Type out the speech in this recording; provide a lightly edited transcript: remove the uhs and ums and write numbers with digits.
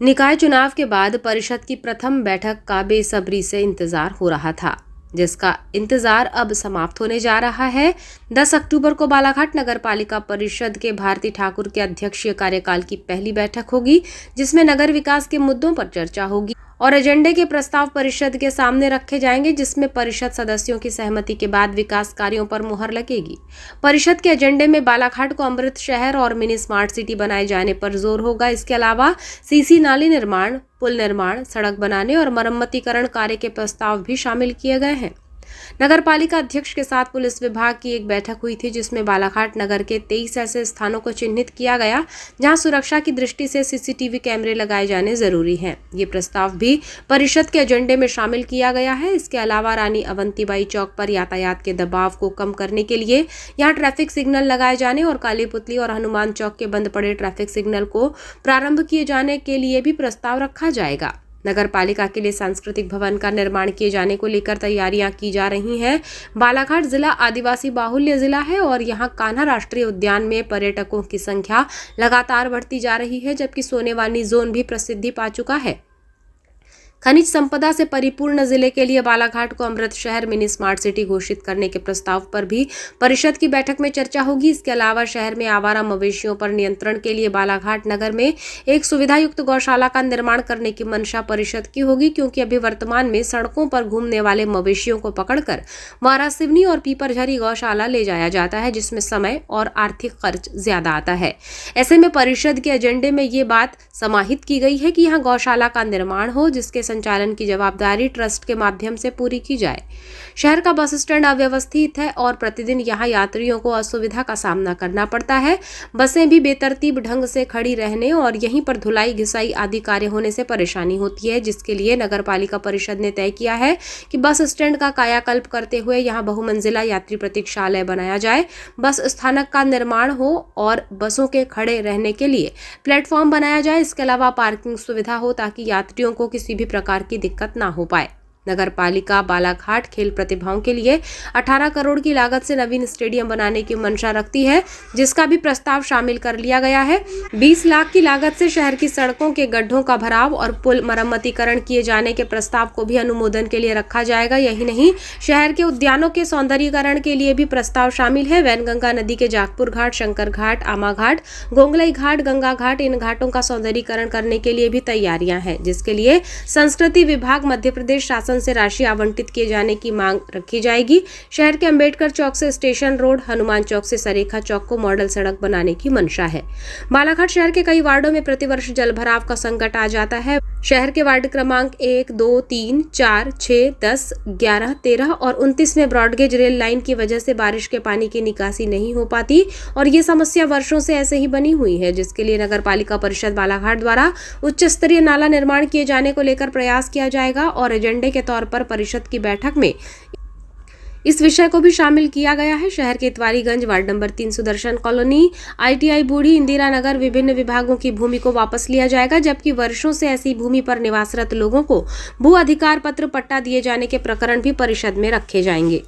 निकाय चुनाव के बाद परिषद की प्रथम बैठक का बेसब्री से इंतजार हो रहा था, जिसका इंतजार अब समाप्त होने जा रहा है। 10 अक्टूबर को बालाघाट नगर पालिका परिषद के भारती ठाकुर के अध्यक्षीय कार्यकाल की पहली बैठक होगी, जिसमें नगर विकास के मुद्दों पर चर्चा होगी और एजेंडे के प्रस्ताव परिषद के सामने रखे जाएंगे, जिसमें परिषद सदस्यों की सहमति के बाद विकास कार्यों पर मुहर लगेगी। परिषद के एजेंडे में बालाघाट को अमृत शहर और मिनी स्मार्ट सिटी बनाए जाने पर जोर होगा। इसके अलावा सीसी नाली निर्माण, पुल निर्माण, सड़क बनाने और मरम्मतीकरण कार्य के प्रस्ताव भी शामिल किए गए हैं। नगर पालिका अध्यक्ष के साथ पुलिस विभाग की एक बैठक हुई थी, जिसमें बालाघाट नगर के 23 ऐसे स्थानों को चिन्हित किया गया जहां सुरक्षा की दृष्टि से सीसीटीवी कैमरे लगाए जाने जरूरी हैं। ये प्रस्ताव भी परिषद के एजेंडे में शामिल किया गया है। इसके अलावा रानी अवंतीबाई चौक पर यातायात के दबाव को कम करने के लिए यहाँ ट्रैफिक सिग्नल लगाए जाने और काली पुतली और हनुमान चौक के बंद पड़े ट्रैफिक सिग्नल को प्रारंभ किए जाने के लिए भी प्रस्ताव रखा जाएगा। नगर पालिका के लिए सांस्कृतिक भवन का निर्माण किए जाने को लेकर तैयारियां की जा रही हैं। बालाघाट जिला आदिवासी बाहुल्य जिला है और यहां कान्हा राष्ट्रीय उद्यान में पर्यटकों की संख्या लगातार बढ़ती जा रही है, जबकि सोनेवानी जोन भी प्रसिद्धि पा चुका है। खनिज संपदा से परिपूर्ण जिले के लिए बालाघाट को अमृत शहर मिनी स्मार्ट सिटी घोषित करने के प्रस्ताव पर भी परिषद की बैठक में चर्चा होगी। इसके अलावा शहर में आवारा मवेशियों पर नियंत्रण के लिए बालाघाट नगर में एक सुविधायुक्त गौशाला का निर्माण करने की मंशा परिषद की होगी, क्योंकि अभी वर्तमान में सड़कों पर घूमने वाले मवेशियों को पकड़कर वारासिवनी और पीपरझरी गौशाला ले जाया जाता है, जिसमें समय और आर्थिक खर्च ज्यादा आता है। ऐसे में परिषद के एजेंडे में ये बात समाहित की गई है कि यहाँ गौशाला का निर्माण हो, जिसके संचालन की जवाबदारी ट्रस्ट के माध्यम से पूरी की जाए। शहर का बस स्टैंड अव्यवस्थित है और प्रतिदिन यहाँ यात्रियों को असुविधा का सामना करना पड़ता है। बसें भी बेतरतीब ढंग से खड़ी रहने और यहीं पर धुलाई घिसाई आदि कार्य होने से परेशानी होती है, जिसके लिए नगर पालिका परिषद ने तय किया है कि बस स्टैंड का कायाकल्प करते हुए यहाँ बहुमंजिला यात्री प्रतीक्षालय बनाया जाए, बस स्थानक का निर्माण हो और बसों के खड़े रहने के लिए प्लेटफॉर्म बनाया जाए। इसके अलावा पार्किंग सुविधा हो ताकि यात्रियों को किसी भी प्रकार की दिक्कत ना हो पाए। नगर पालिका बालाघाट खेल प्रतिभाओं के लिए 18 करोड़ की लागत से नवीन स्टेडियम बनाने की मंशा रखती है, जिसका भी प्रस्ताव शामिल कर लिया गया है। 20 लाख की लागत से शहर की सड़कों के गड्ढों का भराव और पुल मरम्मतीकरण किए जाने के प्रस्ताव को भी अनुमोदन के लिए रखा जाएगा। यही नहीं, शहर के उद्यानों के सौंदर्यीकरण के लिए भी प्रस्ताव शामिल है। वैनगंगा नदी के जागपुर घाट, शंकर घाट, आमा घाट, गोंगलई घाट, गंगा घाट, इन घाटों का सौंदर्यीकरण करने के लिए भी तैयारियां हैं, जिसके लिए संस्कृति विभाग मध्य प्रदेश शासन से राशि आवंटित किए जाने की मांग रखी जाएगी। शहर के अंबेडकर चौक से स्टेशन रोड, हनुमान चौक से सरेखा चौक को मॉडल सड़क बनाने की मंशा है। बालाघाट शहर के कई वार्डों में प्रतिवर्ष जलभराव का संकट आ जाता है। शहर के वार्ड क्रमांक 1, 2, 3, 4, 6, 10, 11, 13 और 29 में ब्रॉडगेज रेल लाइन की वजह से बारिश के पानी की निकासी नहीं हो पाती और ये समस्या वर्षों से ऐसे ही बनी हुई है, जिसके लिए नगर पालिका परिषद बालाघाट द्वारा उच्च स्तरीय नाला निर्माण किए जाने को लेकर प्रयास किया जाएगा और एजेंडे के तौर पर परिषद की बैठक में इस विषय को भी शामिल किया गया है। शहर के Itwariganj, ward number 3 Sudarshan colony, ITI बूढ़ी, इंदिरा नगर, विभिन्न विभागों की भूमि को वापस लिया जाएगा, जबकि वर्षों से ऐसी भूमि पर निवासरत लोगों को भू अधिकार पत्र पट्टा दिए जाने के प्रकरण भी परिषद में रखे जाएंगे।